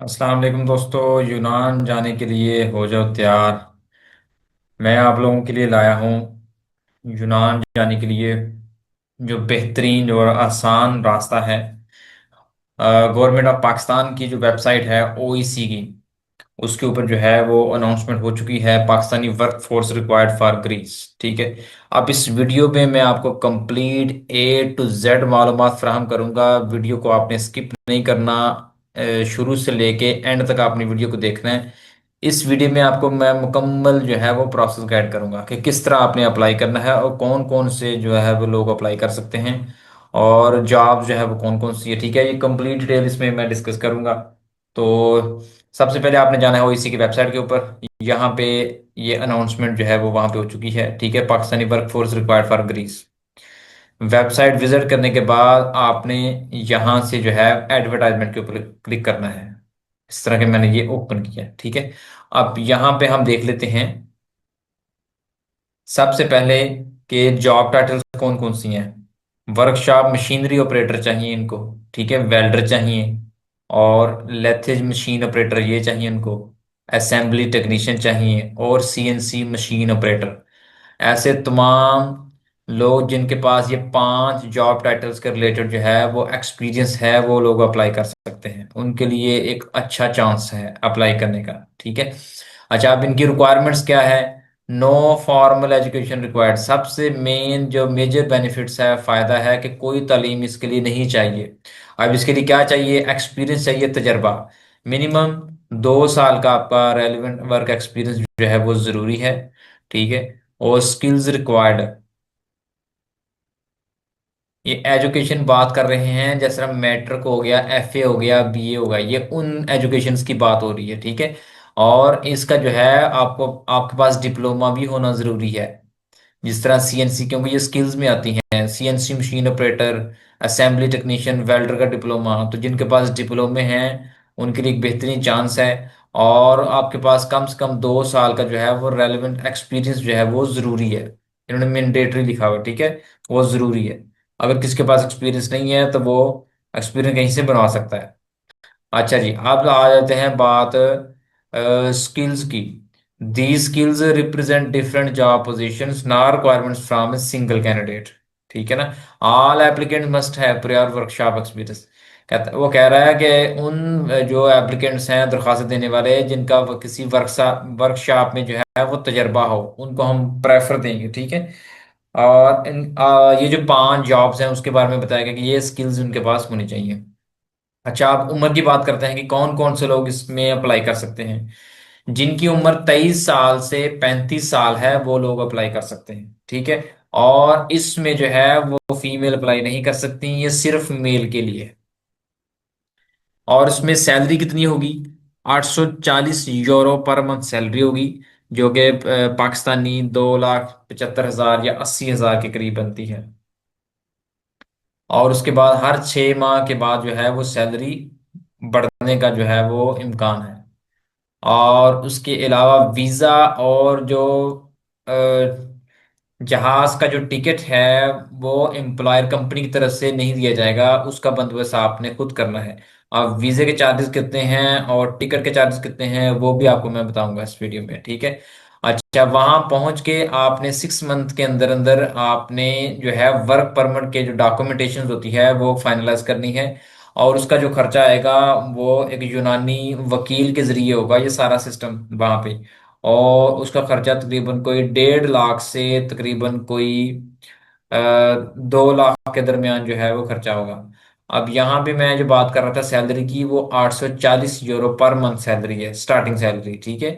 अस्सलाम वालेकुम दोस्तों। यूनान जाने के लिए हो जाओ तैयार। मैं आप लोगों के लिए लाया हूँ यूनान जाने के लिए जो बेहतरीन और आसान रास्ता है। गवर्नमेंट ऑफ पाकिस्तान की जो वेबसाइट है ओईसी की, उसके ऊपर जो है वो अनाउंसमेंट हो चुकी है, Pakistani work force required for Greece. ठीक है। अब इस वीडियो में मैं आपको कंप्लीट A to Z मालूमात फराहम करूंगा। वीडियो को आपने स्किप नहीं करना। शुरू से लेके एंड तक आपने वीडियो को देखना है। इस वीडियो में आपको मैं मुकम्मल जो है वो प्रोसेस गाइड करूंगा कि किस तरह आपने अप्लाई करना है और कौन कौन से जो है वो लोग अप्लाई कर सकते हैं और जॉब जो है वो कौन कौन सी है। ठीक है, ये कंप्लीट डिटेल इसमें मैं डिस्कस करूंगा। तो सबसे पहले आपने जाना है ओईसी की वेबसाइट के ऊपर। यहाँ पे ये अनाउंसमेंट जो है वो वहाँ पे हो चुकी है। ठीक है, Pakistani workforce required for Greece. Website visit करने के बाद आपने यहाँ से जो है एडवर्टाइजमेंट के ऊपर क्लिक करना है। इस तरह के मैंने ये ओपन किया। ठीक है। अब यहाँ पे हम देख लेते हैं सबसे पहले कि जॉब टाइटल्स कौन कौन सी हैं। वर्कशॉप मशीनरी ऑपरेटर चाहिए इनको। ठीक है, वेल्डर चाहिए और लेथेज मशीन ऑपरेटर ये चाहिए इनको। असेंबली टेक्नीशियन चाहिए और सीएनसी मशीन ऑपरेटर। ऐसे तमाम लोग जिनके पास ये 5 जॉब टाइटल्स के रिलेटेड जो है वो एक्सपीरियंस है, वो लोग अप्लाई कर सकते हैं। उनके लिए एक अच्छा चांस है अप्लाई करने का। ठीक है। अच्छा, अब इनकी रिक्वायरमेंट्स क्या है। No formal education required. सबसे मेन जो मेजर बेनिफिट्स है, फायदा है कि कोई तालीम इसके लिए नहीं चाहिए। अब इसके लिए क्या चाहिए, एक्सपीरियंस चाहिए, तजर्बा। मिनिमम 2 साल का आपका रेलिवेंट वर्क एक्सपीरियंस जो है वो ज़रूरी है। ठीक है। और स्किल्स रिक्वायर्ड, ये एजुकेशन बात कर रहे हैं जैसे मैट्रिक हो गया, एफए हो गया, बीए हो गया, ये उन एजुकेशंस की बात हो रही है। ठीक है। और इसका जो है आपको आपके पास डिप्लोमा भी होना ज़रूरी है। जिस तरह सीएनसी, क्योंकि ये स्किल्स में आती हैं, CNC machine operator, assembly technician, welder का डिप्लोमा, तो जिनके पास डिप्लोमे हैं उनके लिए एक बेहतरीन चांस है। और आपके पास कम से कम 2 साल का जो है वो रेलिवेंट एक्सपीरियंस जो है वो ज़रूरी है। इन्होंने मैंडेटरी लिखा हुआ है। ठीक है, वो ज़रूरी है। अगर किसके पास एक्सपीरियंस नहीं है तो वो एक्सपीरियंस कहीं से बनवा सकता है। अच्छा जी, अब आ जाते हैं बात स्किल्स की। The skills represent different job positions, not requirements from a single candidate. ठीक है ना। All applicant must have prior workshop experience. कहता वो कह रहा है कि उन जो एप्लीकेंट्स हैं, दरख्वास्त देने वाले, जिनका किसी वर्कशॉप वर्कशॉप में जो है वो तजर्बा हो, उनको हम प्रेफर देंगे। ठीक है। और ये जो 5 जॉब्स हैं उसके बारे में बताया गया कि ये स्किल्स उनके पास होनी चाहिए। अच्छा, आप उम्र की बात करते हैं कि कौन कौन से लोग इसमें अप्लाई कर सकते हैं। जिनकी उम्र 23 साल से 35 साल है वो लोग अप्लाई कर सकते हैं। ठीक है। और इसमें जो है वो फीमेल अप्लाई नहीं कर सकती, ये सिर्फ मेल के लिए है। और इसमें सैलरी कितनी होगी, 840 यूरो पर मंथ सैलरी होगी, जो कि पाकिस्तानी 2,75,000 या 80,000 के करीब बनती है। और उसके बाद हर 6 माह के बाद जो है वो सैलरी बढ़ने का जो है वो इम्कान है। और उसके अलावा वीज़ा और जो अ, जहाज का जो टिकट है वो एम्प्लॉयर कंपनी की तरफ से नहीं दिया जाएगा, उसका बंदोबस्त आपने खुद करना है। अब वीज़े के चार्जेस कितने हैं और टिकट के चार्जेस कितने हैं वो भी आपको मैं बताऊंगा इस वीडियो में। ठीक है। अच्छा, वहां पहुंच के आपने 6 मंथ के अंदर अंदर आपने जो है वर्क परमिट के जो डॉक्यूमेंटेशन होती है वो फाइनलाइज करनी है। और उसका जो खर्चा आएगा वो एक यूनानी वकील के जरिए होगा, ये सारा सिस्टम वहां पे। और उसका खर्चा तकरीबन कोई 1.5 लाख से तकरीबन कोई 2 लाख के दरमियान जो है वो खर्चा होगा। अब यहाँ पे मैं जो बात कर रहा था सैलरी की, वो 840 यूरो पर मंथ सैलरी है, स्टार्टिंग सैलरी। ठीक है।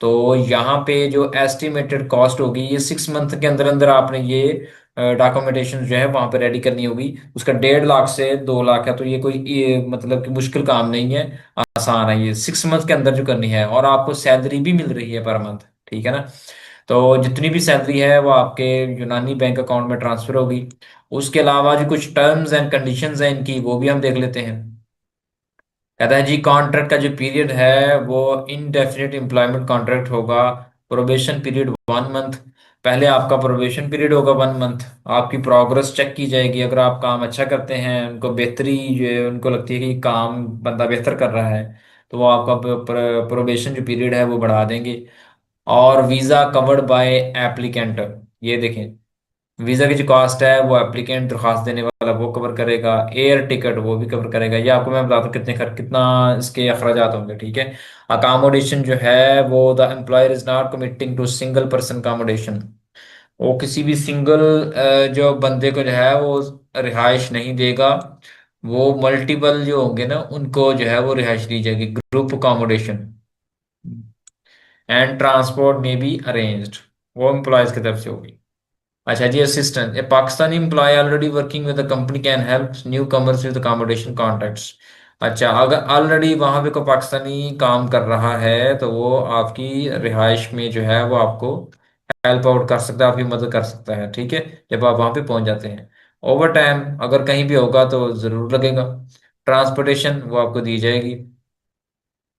तो यहाँ पे जो एस्टिमेटेड कॉस्ट होगी, ये 6 मंथ के अंदर अंदर आपने ये डॉक्यूमेंटेशन जो है वहां पे रेडी करनी होगी। उसका 1.5 लाख से 2 लाख है, तो ये मतलब कि मुश्किल काम नहीं है, आसान है। ये 6 मंथ के अंदर जो करनी है और आपको सैलरी भी मिल रही है पर मंथ। ठीक है ना। तो जितनी भी सैलरी है वो आपके यूनानी बैंक अकाउंट में ट्रांसफर होगी। उसके अलावा जो कुछ टर्म्स एंड कंडीशंस हैं इनकी, वो भी हम देख लेते हैं। कहता है जी, कॉन्ट्रैक्ट का जो पीरियड है वो इनडेफिनिट एम्प्लॉयमेंट कॉन्ट्रैक्ट होगा। Probation period 1 month. पहले आपका प्रोबेशन पीरियड होगा 1 मंथ। आपकी प्रोग्रेस चेक की जाएगी, अगर आप काम अच्छा करते हैं, उनको बेहतरी जो है, उनको लगती है कि काम बंदा बेहतर कर रहा है, तो वो आपका प्रोबेशन जो पीरियड है वो बढ़ा देंगे। और वीज़ा कवर्ड बाय एप्लीकेंट, ये देखें, वीज़ा की जो कॉस्ट है वो एप्लीकेंट दरखास्त देने वाला वो कवर करेगा। एयर टिकट वो भी कवर करेगा। ये आपको मैं बताता हूँ कितने कितना इसके अखराजात होंगे, ठीक है। अकामोडेशन जो है वो the employer is not committing to single person accommodation, वो किसी भी सिंगल जो बंदे को जो है वो रिहाइश नहीं देगा। वो मल्टीपल जो होंगे ना उनको जो है वो रिहाइश दी जाएगी, group accommodation. And transport may be arranged, वो एम्प्लॉयज की तरफ से होगी। अच्छा जी, assistant, a Pakistani employee already working with the company can help newcomers with accommodation contracts. अच्छा, अगर ऑलरेडी वहां पे कोई पाकिस्तानी काम कर रहा है तो वो आपकी रिहाइश में जो है वो आपको हेल्प आउट कर सकता है, आपकी मदद कर सकता है, ठीक है, जब आप वहां पे पहुंच जाते हैं। ओवर टाइम अगर कहीं भी होगा तो जरूर लगेगा। ट्रांसपोर्टेशन वो आपको दी जाएगी।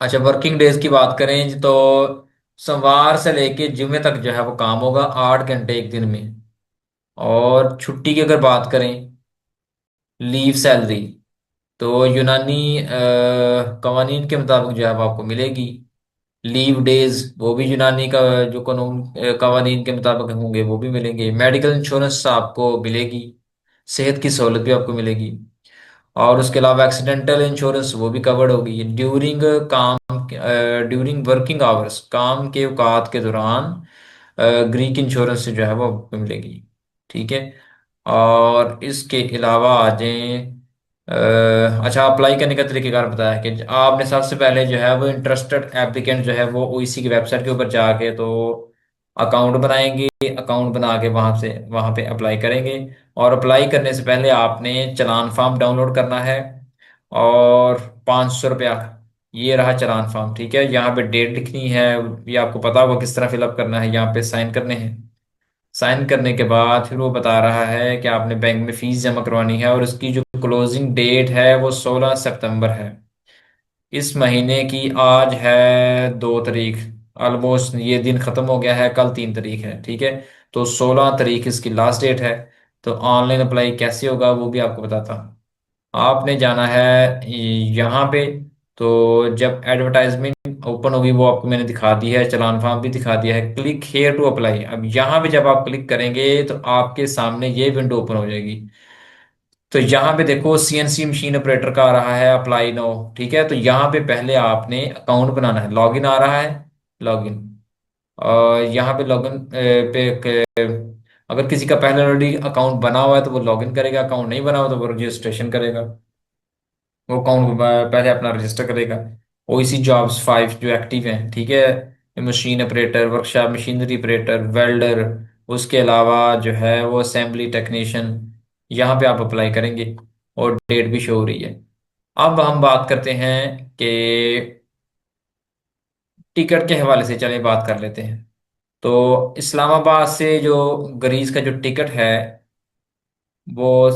अच्छा, वर्किंग डेज की बात करें तो सोमवार से लेके जुमे तक जो है वो काम होगा, 8 घंटे एक दिन में। और छुट्टी की अगर बात करें, लीव सैलरी तो यूनानी कवानीन के मुताबिक जो है वो आपको मिलेगी। लीव डेज वो भी यूनानी का जो कानून कवानीन के मुताबिक होंगे वो भी मिलेंगे। मेडिकल इंश्योरेंस आपको मिलेगी, सेहत की सहूलत भी आपको मिलेगी। और उसके अलावा एक्सीडेंटल इंश्योरेंस वो भी कवर्ड होगी ड्यूरिंग काम, ड्यूरिंग वर्किंग आवर्स, काम के औकात के दौरान ग्रीक इंश्योरेंस जो है वो आपको मिलेगी, ठीक है। और इसके अलावा आ जाएं, अच्छा, अप्लाई करने का तरीकेकार बताया कि आपने सबसे पहले जो है वो इंटरेस्टेड एप्लीकेंट जो है वो ओईसी की वेबसाइट के ऊपर जाके तो अकाउंट बनाएंगे। अकाउंट बना के वहाँ पे अप्लाई करेंगे। और अप्लाई करने से पहले आपने चलान फॉर्म डाउनलोड करना है। और 500 रुपया, ये रहा चलान फॉर्म, ठीक है। यहाँ पे डेट लिखनी है, ये आपको पता होगा किस तरह फिलअप करना है। यहाँ पे साइन करने हैं। साइन करने के बाद फिर वो बता रहा है कि आपने बैंक में फीस जमा करवानी है, और उसकी जो क्लोजिंग डेट है वो 16 सितंबर है। इस महीने की आज है 2 तारीख, ऑलमोस्ट ये दिन खत्म हो गया है, कल 3 तारीख है, ठीक है। तो 16 तारीख इसकी लास्ट डेट है। तो ऑनलाइन अप्लाई कैसे होगा वो भी आपको बताता हूँ। आपने जाना है यहाँ पे। तो जब एडवर्टाइजमेंट ओपन होगी वो आपको मैंने दिखा दी है, चलान फॉर्म भी दिखा दिया है, क्लिक हेयर टू अप्लाई। अब यहाँ पे जब आप क्लिक करेंगे तो आपके सामने ये विंडो ओपन हो जाएगी। तो यहाँ पे देखो सीएनसी मशीन ऑपरेटर का आ रहा है अप्लाई नो, ठीक है। तो यहाँ पे पहले आपने अकाउंट बनाना है, लॉगिन आ रहा है, लॉगिन। और यहाँ पे लॉगिन अगर किसी का पहले ऑलरेडी अकाउंट बना हुआ है तो वो लॉगिन करेगा, अकाउंट नहीं बना हुआ तो वो रजिस्ट्रेशन करेगा। वो अकाउंट को पहले अपना रजिस्टर करेगा। ओईसी जॉब्स 5 जो एक्टिव हैं, ठीक है, machine operator, workshop machinery operator, welder, उसके अलावा जो है वो असेंबली टेक्नीशियन, यहाँ पे आप अप्लाई करेंगे। और डेट भी शो हो रही है। अब हम बात करते हैं कि टिकट के हवाले से, चलिए बात कर लेते हैं। तो इस्लामाबाद से जो ग्रीस का जो टिकट है वो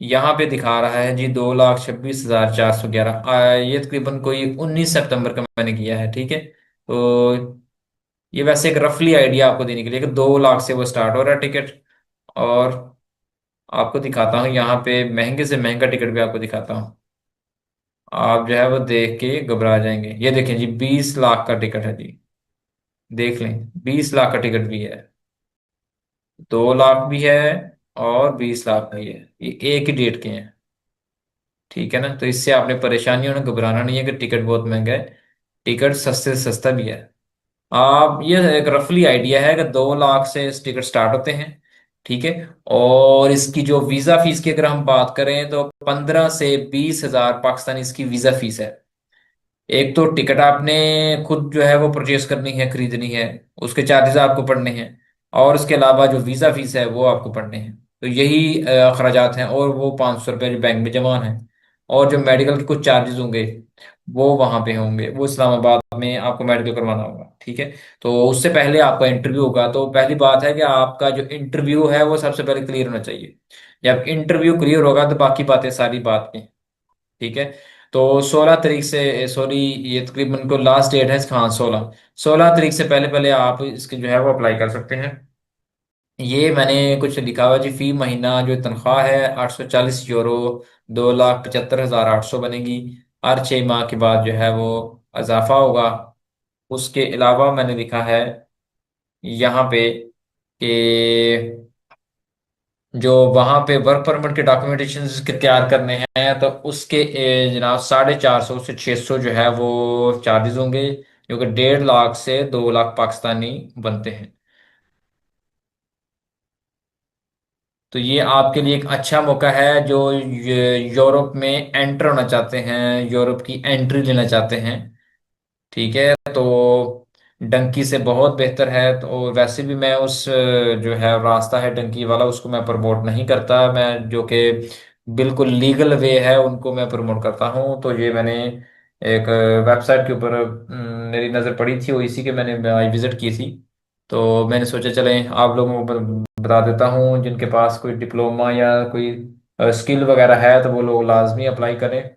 यहाँ पे दिखा रहा है जी 2,26,411। ये तकरीबन कोई 19 सितंबर का मैंने किया है, ठीक है। तो ये वैसे एक रफली आइडिया आपको देने के लिए कि 2 लाख से वो स्टार्ट हो रहा है टिकट। और आपको दिखाता हूँ यहाँ पे महंगे से महंगा टिकट भी आपको दिखाता हूँ। आप जो है वो देख के घबरा जाएंगे। ये देखें जी, 20 लाख का टिकट है जी, देख लें, 20 लाख का टिकट भी है, 2 लाख भी है, और 20 लाख भी है। ये एक ही डेट के हैं, ठीक है ना। तो इससे आपने परेशानी होना, घबराना नहीं है कि टिकट बहुत महंगा है। टिकट सस्ते से सस्ता भी है। आप ये एक रफली आइडिया है कि 2 लाख से इस टिकट स्टार्ट होते हैं, ठीक है। और इसकी जो वीजा फीस की अगर हम बात करें तो 15 से 20 हजार पाकिस्तानी इसकी वीजा फीस है। एक तो टिकट आपने खुद जो है वो परचेस करनी है, खरीदनी है, उसके चार्जेस आपको पड़ने हैं। और उसके अलावा जो वीज़ा फीस है वो आपको पड़ने हैं। तो यही अखराजात हैं, और वो 500 रुपये जो बैंक में जमा हैं। और जो मेडिकल के कुछ चार्जेस होंगे वो वहाँ पे होंगे, वो इस्लामाबाद में आपको मेडिकल करवाना होगा, ठीक है। तो उससे पहले आपका इंटरव्यू होगा। तो पहली बात है कि आपका जो इंटरव्यू है वो सबसे पहले क्लियर होना चाहिए। जब इंटरव्यू क्लियर होगा तो बाकी बातें सारी बात की, ठीक है। तो 16 तारीख से, सॉरी, ये तकरीबन को लास्ट डेट है, हाँ 16 तारीख से पहले पहले आप इसके जो है वो अप्लाई कर सकते हैं। ये मैंने कुछ लिखा हुआ जी, फी महीना जो तनख्वाह है 840 यूरो, 2,75,800 बनेगी। हर 6 माह के बाद जो है वो इजाफा होगा। उसके अलावा मैंने लिखा है यहाँ पे कि जो वहाँ पे वर्क परमिट के डॉक्यूमेंटेशन के तैयार करने हैं, तो उसके जनाब 450 से 600 जो है वो चार्जेस होंगे, जो कि 1.5 लाख से 2 लाख पाकिस्तानी बनते हैं। तो ये आपके लिए एक अच्छा मौका है, जो यूरोप में एंटर होना चाहते हैं, यूरोप की एंट्री लेना चाहते हैं। ठीक है, तो डंकी से बहुत बेहतर है। तो वैसे भी मैं उस जो है रास्ता है डंकी वाला, उसको मैं प्रमोट नहीं करता। मैं जो कि बिल्कुल लीगल वे है उनको मैं प्रमोट करता हूँ। तो ये मैंने एक वेबसाइट के ऊपर मेरी नज़र पड़ी थी, वो इसी के मैंने आज विजिट की थी। तो मैंने सोचा चलें आप लोगों को बता देता हूँ, जिनके पास कोई डिप्लोमा या कोई स्किल वगैरह है तो वो लोग लाजमी अप्लाई करें।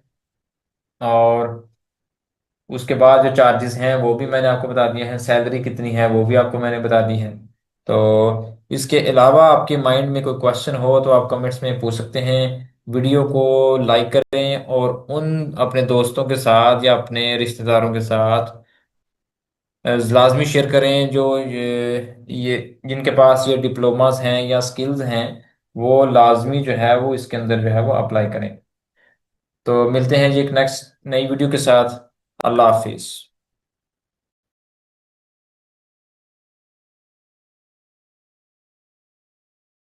और उसके बाद जो चार्जेस हैं वो भी मैंने आपको बता दिए हैं, सैलरी कितनी है वो भी आपको मैंने बता दी है। तो इसके अलावा आपके माइंड में कोई क्वेश्चन हो तो आप कमेंट्स में पूछ सकते हैं। वीडियो को लाइक करें और उन अपने दोस्तों के साथ या अपने रिश्तेदारों के साथ लाजमी शेयर करें, जो ये जिनके पास ये डिप्लोमास हैं या स्किल्स हैं, वो लाजमी जो है वो इसके अंदर जो है वो अप्लाई करें। तो मिलते हैं जी एक नेक्स्ट नई वीडियो के साथ। अल्लाह हाफिज।